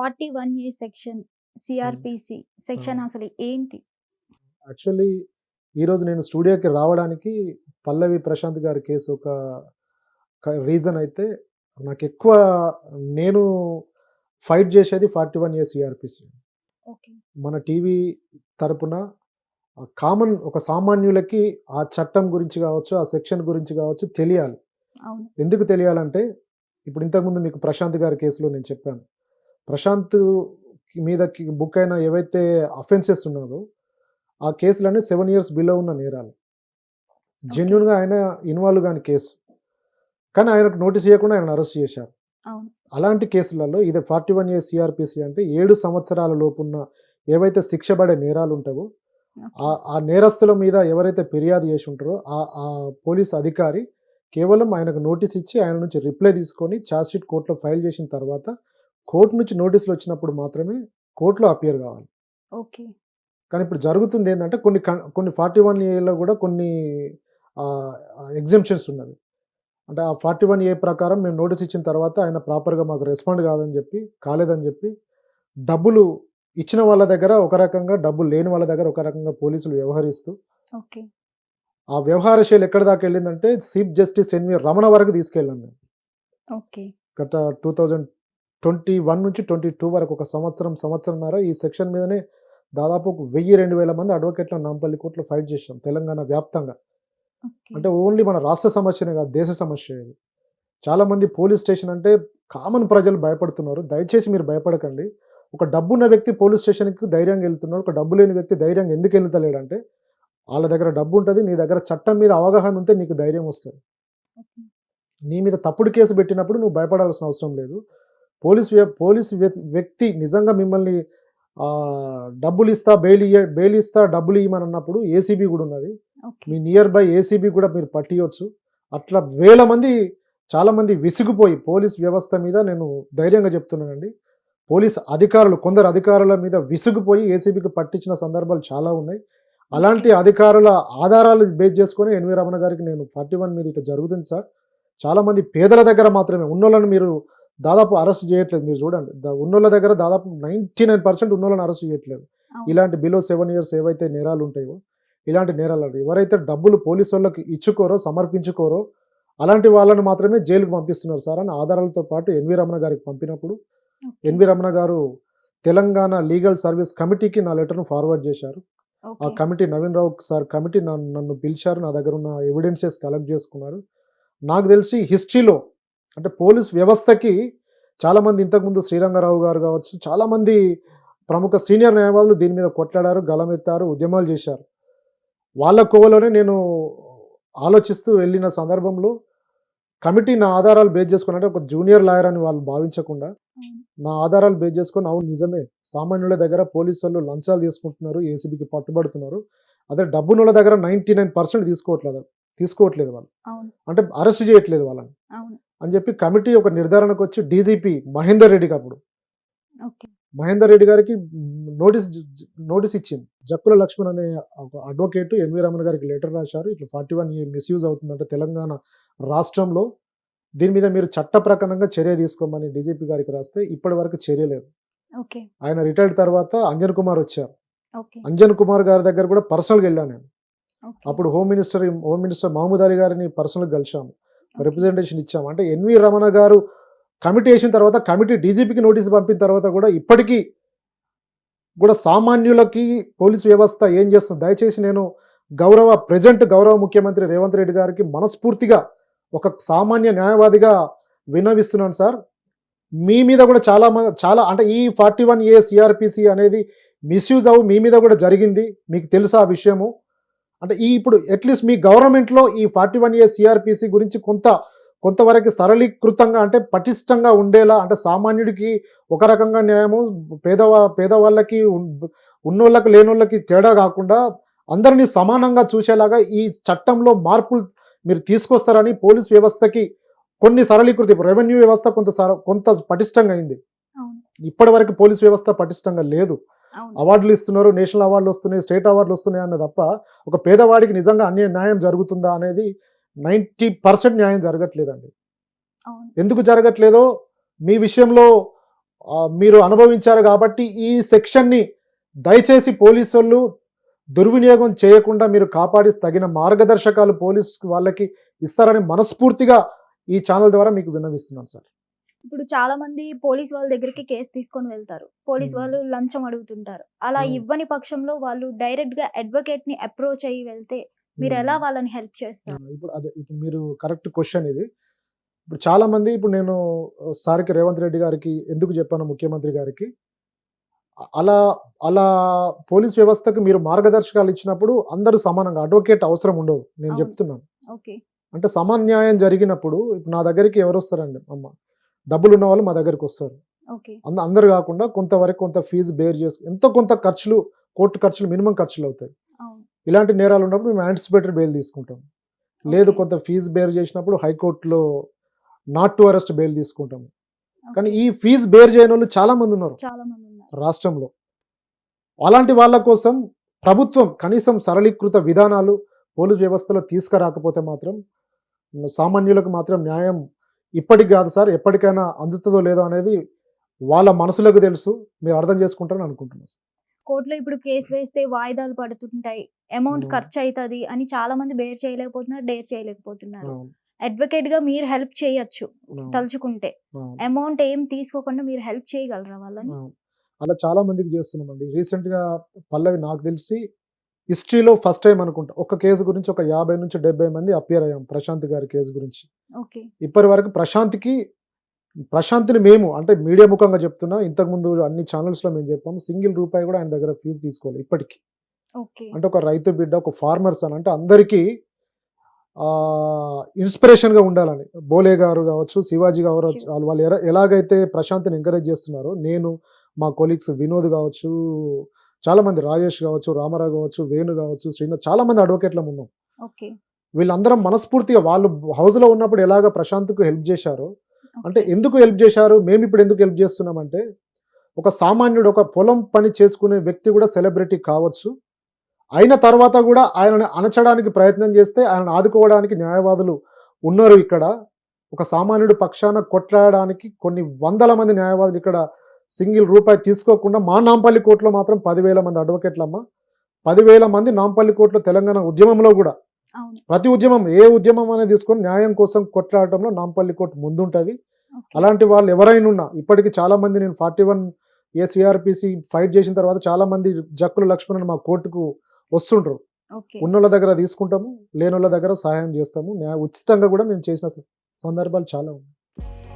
41A section CrPC section అసలు ఏంటి? Actually ఈరోజు నేను స్టూడియోకి రావడానికి పల్లవి ప్రశాంత్ గారి కేసు ఒక రీజన్ అయితే నాకెక్కువ నేను ఫైట్ చేసేది 41A సిఆర్‌పిసి. ఓకే. మన టీవీ తరపున ఒక సామాన్యులకి ఆ చట్టం గురించి కావచ్చు, ఆ సెక్షన్ గురించి కావచ్చు తెలియాలి. అవును. ఎందుకు తెలియాలంటే ఇప్పుడు ఇంతకుముందు మీకు ప్రశాంత్ గారి కేసులో నేను చెప్పాను. ప్రశాంత్ మీదకి బుక్ అయిన ఏవైతే అఫెన్సెస్ ఉన్నారో ఆ కేసులన్నీ 7 ఇయర్స్ బిలో ఉన్న నేరాలు. జెన్యూన్‌గా ఆయన ఇన్వాల్వ్ కాని కేసు. కానీ ఆయనకు నోటీస్ ఇవ్వకుండా ఆయనను అరెస్ట్ చేశారు. అవును. అలాంటి కేసులలో ఇది 41A సిఆర్‌పిసి అంటే 7 సంవత్సరాల లోపున్న ఏవైతే శిక్ష పడే నేరాలు ఉంటావో ఓకే. ఆ నేరస్తుల మీద ఎవరైతే ఫిర్యాదు చేసి ఉంటారో ఆ పోలీస్ అధికారి కేవలం ఆయనకు నోటీస్ ఇచ్చి ఆయన నుంచి రిప్లై తీసుకొని ఛార్జ్‌షీట్ కోర్టులో ఫైల్ చేసిన తర్వాత కోర్టు నుంచి నోటీసులు వచ్చినప్పుడు మాత్రమే కోర్టులో అపియర్ కావాలి. ఓకే. కానీ ఇప్పుడు జరుగుతుంది ఏంటంటే కొన్ని 41ఏలో కూడా కొన్ని ఎగ్జెంప్షన్స్ ఉన్నవి. అంటే ఆ 41A ప్రకారం మేము నోటీస్ ఇచ్చిన తర్వాత ఆయన ప్రాపర్‌గా మాకు రెస్పాండ్ కాలేదని చెప్పి డబ్బులు ఇచ్చిన వాళ్ళ దగ్గర ఒక రకంగా, డబ్బులు లేని వాళ్ళ దగ్గర ఒక రకంగా పోలీసులు వ్యవహరిస్తూ ఓకే. ఆ వ్యవహార శైలి ఎక్కడి దాకా వెళ్ళిందంటే చీఫ్ జస్టిస్ ఎన్వి రమణ వరకు తీసుకెళ్ళాం మేము. ఓకే. గత 2021 నుంచి 22 వరకు ఒక సంవత్సరంన్నర ఈ సెక్షన్ మీదనే దాదాపు 1000-2000 మంది అడ్వకేట్లను నాంపల్లి కోర్టులో ఫైట్ చేశాం తెలంగాణ వ్యాప్తంగా. ఓకే. అంటే ఓన్లీ మన రాష్ట్ర సమస్యనే కాదు, దేశ సమస్య ఇది. చాలామంది పోలీస్ స్టేషన్ అంటే కామన్ ప్రజలు భయపడుతున్నారు. దయచేసి మీరు భయపడకండి. ఒక డబ్బున్న వ్యక్తి పోలీస్ స్టేషన్‌కి ధైర్యంగా వెళ్తున్నాడు. ఒక డబ్బు లేని వ్యక్తి ధైర్యంగా ఎందుకు వెళ్తలేడంటే వాళ్ళ దగ్గర డబ్బు ఉంటుంది. నీ దగ్గర చట్టం మీద అవగాహన ఉంటే నీకు ధైర్యం వస్తుంది. ఓకే. నీ మీద తప్పుడు కేసు పెట్టినప్పుడు నువ్వు భయపడాల్సిన అవసరం లేదు. పోలీస్ వ్యక్తి నిజంగా మిమ్మల్ని డబ్బులు ఇస్తా బెయిల్ ఇస్తా డబ్బులు ఇవ్వమని అన్నప్పుడు ఏసీబీ కూడా ఉన్నది. Okay. Me near by ACB కూడా మీరు పట్టియొచ్చు. అట్లా చాలామంది విసిగిపోయి పోలీస్ వ్యవస్థ మీద నేను ధైర్యంగా చెప్తున్నానండి. కొందరు అధికారుల మీద విసిగిపోయి ఏసీబీకి పట్టించిన సందర్భాలు చాలా ఉన్నాయి. అలాంటి అధికారుల ఆధారాలు బేస్ చేసుకొని ఎన్వి రమణ గారికి నేను 41 మీద ఇట్లా జరుగుతుంది సార్. చాలామంది పేదల దగ్గర మాత్రమే ఉన్నోళ్ళని మీరు దాదాపు అరెస్ట్ చేయట్లేదు. మీరు చూడండి ఉన్నోళ్ళ దగ్గర దాదాపు 99% ఉన్నోళ్ళని అరెస్ట్ చేయట్లేదు. ఇలాంటి బిలో 7 ఇయర్స్ ఏవైతే నేరాలు ఉంటాయో ఇలాంటి నేరాలు ఎవరైతే డబ్బులు పోలీసు వాళ్ళకి సమర్పించుకోరో అలాంటి వాళ్ళని మాత్రమే జైలుకు పంపిస్తున్నారు సార్ అని ఆధారాలతో పాటు ఎన్వి రమణ గారికి పంపినప్పుడు ఎన్వి రమణ గారు తెలంగాణ లీగల్ సర్వీస్ కమిటీకి నా లెటర్ను ఫార్వర్డ్ చేశారు. ఆ కమిటీ నవీన్ రావు సార్ కమిటీ నన్ను పిలిచారు. నా దగ్గర ఉన్న ఎవిడెన్సెస్ కలెక్ట్ చేసుకున్నారు. నాకు తెలిసి హిస్టరీలో అంటే పోలీస్ వ్యవస్థకి చాలామంది ఇంతకుముందు శ్రీరంగారావు గారు కావచ్చు, చాలామంది ప్రముఖ సీనియర్ న్యాయవాదులు దీని మీద కొట్లాడారు, గలమెత్తారు, ఉద్యమాలు చేశారు. వాళ్ళ కోవలోనే నేను ఆలోచిస్తూ వెళ్ళిన సందర్భంలో కమిటీ నా ఆధారాలు బేస్ చేసుకుని అంటే ఒక జూనియర్ లాయర్ అని వాళ్ళు భావించకుండా నా ఆధారాలు బేస్ చేసుకొని అవును నిజమే సామాన్యుల దగ్గర పోలీసు వాళ్ళు లంచాలు తీసుకుంటున్నారు, ఏసీబీకి పట్టుబడుతున్నారు. అదే డబ్బునుల దగ్గర 99% తీసుకోవట్లేదు వాళ్ళు. అంటే అరెస్ట్ చేయట్లేదు వాళ్ళని అని చెప్పి కమిటీ ఒక నిర్ధారణకు వచ్చి డీజీపీ మహేందర్ రెడ్డి గారికి నోటీస్ ఇచ్చింది. జక్కుల లక్ష్మణ్ అనే అడ్వకేట్ ఎన్వి రమణ గారికి లెటర్ రాశారు. ఇట్లా 41A మిస్యూజ్ అవుతుందంటే తెలంగాణ రాష్ట్రంలో దీని మీద మీరు చట్ట ప్రకారంగా చర్య తీసుకోమని డీజీపీ గారికి రాస్తే ఇప్పటి వరకు చర్య లేదు. ఆయన రిటైర్డ్ తర్వాత అంజన్ కుమార్ వచ్చారు. అంజన్ కుమార్ గారి దగ్గర కూడా పర్సనల్గా వెళ్ళాను నేను. అప్పుడు హోమ్ మినిస్టర్ మహమూద్ అలీ గారిని పర్సనల్గా కలిసాము, రిప్రజెంటేషన్ ఇచ్చాము. అంటే ఎన్వి రమణ గారు కమిటీ వేసిన తర్వాత కమిటీ డీజీపీకి నోటీసు పంపిన తర్వాత కూడా ఇప్పటికీ కూడా సామాన్యులకి పోలీస్ వ్యవస్థ ఏం చేస్తుంది. దయచేసి నేను గౌరవ ముఖ్యమంత్రి రేవంత్ రెడ్డి గారికి మనస్ఫూర్తిగా ఒక సామాన్య న్యాయవాదిగా విన్నవిస్తున్నాను సార్. మీ మీద కూడా చాలా అంటే ఈ 41A సిఆర్‌పిసి అనేది మిస్యూజ్ మీ మీద కూడా జరిగింది. మీకు తెలుసా ఆ విషయము? అంటే ఇప్పుడు అట్లీస్ట్ మీ గవర్నమెంట్లో ఈ 41A సిఆర్‌పిసి గురించి కొంతవరకు సరళీకృతంగా అంటే పటిష్టంగా ఉండేలా అంటే సామాన్యుడికి ఒక రకంగా న్యాయము, పేదవాళ్ళకి ఉన్నోళ్ళకి లేనోళ్ళకి తేడా కాకుండా అందరినీ సమానంగా చూసేలాగా ఈ చట్టంలో మార్పులు మీరు తీసుకొస్తారని పోలీస్ వ్యవస్థకి కొన్ని సరళీకృతి రెవెన్యూ వ్యవస్థ కొంత పటిష్టంగా అయింది. ఇప్పటి వరకు పోలీస్ వ్యవస్థ పటిష్టంగా లేదు. అవార్డులు ఇస్తున్నారు, నేషనల్ అవార్డులు వస్తున్నాయి, స్టేట్ అవార్డులు వస్తున్నాయి అన్న తప్ప ఒక పేదవాడికి నిజంగా న్యాయం జరుగుతుందా అనేది 90% న్యాయం జరగట్లేదండి. ఎందుకు జరగట్లేదో మీ విషయంలో మీరు అనుభవించారు కాబట్టి ఈ సెక్షన్ని దయచేసి పోలీసు వాళ్ళు దుర్వినియోగం చేయకుండా మీరు కాపాడి తగిన మార్గదర్శకాలు పోలీసు వాళ్ళకి ఇస్తారని మనస్ఫూర్తిగా ఈ ఛానల్ ద్వారా మీకు విన్నవిస్తున్నాను సార్. ఇప్పుడు చాలా మంది పోలీస్ వాళ్ళ దగ్గరికి కేసు తీసుకొని వెళ్తారు. పోలీస్ వాళ్ళు లంచం అడుగుతుంటారు. అలా ఇవ్వని పక్షంలో వాళ్ళు డైరెక్ట్ గా అడ్వకేట్ ని అప్రోచ్ అయ్యి వెళ్తే మీరు ఎలా వాళ్ళని హెల్ప్ చేస్తారు? ఇప్పుడు మీరు కరెక్ట్ క్వశ్చన్ ఇది. ఇప్పుడు చాలా మంది ఇప్పుడు నేను సార్కి రేవంత్ రెడ్డి గారికి ఎందుకు చెప్పాను, ముఖ్యమంత్రి గారికి అలా అలా పోలీస్ వ్యవస్థకు మీరు మార్గదర్శకాలు ఇచ్చినప్పుడు అందరూ సమానంగా అడ్వకేట్ అవసరం ఉండవు. నేను చెప్తున్నాను. ఓకే. అంటే సమన్యాయం జరిగినప్పుడు ఇప్పుడు నా దగ్గరికి ఎవరు వస్తారండి, అమ్మ డబ్బులు ఉన్న వాళ్ళు మా దగ్గరికి వస్తారు. ఓకే. అందరు కాకుండా కొంతవరకు కొంత ఫీజు బేర్ చేసుకు ఎంతో కొంత ఖర్చులు, కోర్టు ఖర్చులు, మినిమం ఖర్చులు అవుతాయి. ఇలాంటి నేరాలు ఉన్నప్పుడు మేము యాంటిసిపేటరీ బెయిల్ తీసుకుంటాం. లేదు కొంత ఫీజు బేర్ చేసినప్పుడు హైకోర్టులో నాట్ టు అరెస్ట్ బెయిల్ తీసుకుంటాము. కానీ ఈ ఫీజు బేర్ చేయని వాళ్ళు చాలా మంది ఉన్నారు రాష్ట్రంలో. అలాంటి వాళ్ళ కోసం ప్రభుత్వం కనీసం సరళీకృత విధానాలు పోలీస్ వ్యవస్థలో తీసుకురాకపోతే మాత్రం సామాన్యులకు మాత్రం న్యాయం ఇప్పటికి కాదు సార్, ఎప్పటికైనా అందుతుందో లేదో అనేది వాళ్ళ మనసులకు తెలుసు. మీరు అర్థం చేసుకుంటారని అనుకుంటున్నాను సార్. కోర్టులో ఇప్పుడు కేసు వేస్తే వాయిదాలు పడుతుంటాయి, అమౌంట్ ఖర్చు అవుతుంది అని చాలా మంది బేర్ చేయలేకపోతున్నారు, డేర్ చేయలేకపోతున్నారు. అడ్వకేట్ గా మీరు హెల్ప్ చేయొచ్చు తలుచుకుంటే. అమౌంట్ ఏం తీసుకోకుండా మీరు హెల్ప్ చేయగలరా వాళ్ళని? అలా చాలా మందికి చేస్తున్నామండి. రీసెంట్ గా పల్లవి నాకు తెలిసి హిస్టరీలో ఫస్ట్ టైం అనుకుంటా ఒక కేసు గురించి ఒక 50 నుంచి 70 మంది అపియర్ అయ్యాం ప్రశాంత్ గారి కేసు గురించి. ఇప్పటి వరకు ప్రశాంత్ని మేము అంటే మీడియా ముఖంగా చెప్తున్నా, ఇంతకుముందు అన్ని ఛానల్స్లో మేము చెప్పాము, సింగిల్ రూపాయి కూడా ఆయన దగ్గర ఫీజు తీసుకోవాలి ఇప్పటికీ. అంటే ఒక రైతు బిడ్డ, ఒక ఫార్మర్స్ అని అంటే అందరికీ ఇన్స్పిరేషన్గా ఉండాలని బోలే గారు కావచ్చు, శివాజీ కావచ్చు, వాళ్ళు ఎలాగైతే ప్రశాంత్ని ఎంకరేజ్ చేస్తున్నారో నేను, మా కొలీగ్స్ వినోద్ కావచ్చు, చాలామంది రాజేష్ కావచ్చు, రామారావు కావచ్చు, వేణు కావచ్చు, శ్రీనాథ్, చాలామంది అడ్వకేట్లం ఉన్నాం. వీళ్ళందరం మనస్ఫూర్తిగా వాళ్ళు హౌస్లో ఉన్నప్పుడు ఎలాగ ప్రశాంత్కు హెల్ప్ చేశారో, అంటే ఎందుకు హెల్ప్ చేశారు, మేము ఇప్పుడు ఎందుకు హెల్ప్ చేస్తున్నామంటే ఒక సామాన్యుడు, ఒక పొలం పని చేసుకునే వ్యక్తి కూడా సెలబ్రిటీ కావచ్చు, అయిన తర్వాత కూడా ఆయనను అణచడానికి ప్రయత్నం చేస్తే ఆయనను ఆదుకోవడానికి న్యాయవాదులు ఉన్నారు ఇక్కడ. ఒక సామాన్యుడు పక్షాన కొట్లాడడానికి కొన్ని వందల మంది న్యాయవాదులు ఇక్కడ సింగిల్ రూపాయి తీసుకోకుండా. మా నాంపల్లి కోర్టులో మాత్రం 10,000 మంది అడ్వకేట్లమ్మ, 10,000 మంది నాంపల్లి కోర్టులో తెలంగాణ ఉద్యమంలో కూడా ప్రతి ఉద్యమం ఏ ఉద్యమం అనేది తీసుకొని న్యాయం కోసం కొట్లాడటంలో నాంపల్లి కోర్టు ముందుంటుంది. అలాంటి వాళ్ళు ఎవరైనా ఉన్నా ఇప్పటికీ చాలా మంది నేను 41 ACRPC ఫైట్ చేసిన తర్వాత చాలా మంది జక్కుల లక్ష్మణ్ మా కోర్టుకు వస్తుంటారు. ఉన్నోళ్ళ దగ్గర తీసుకుంటాము, లేనోళ్ళ దగ్గర సహాయం చేస్తాము. ఉచితంగా కూడా మేము చేసిన సందర్భాలు చాలా ఉన్నాయి.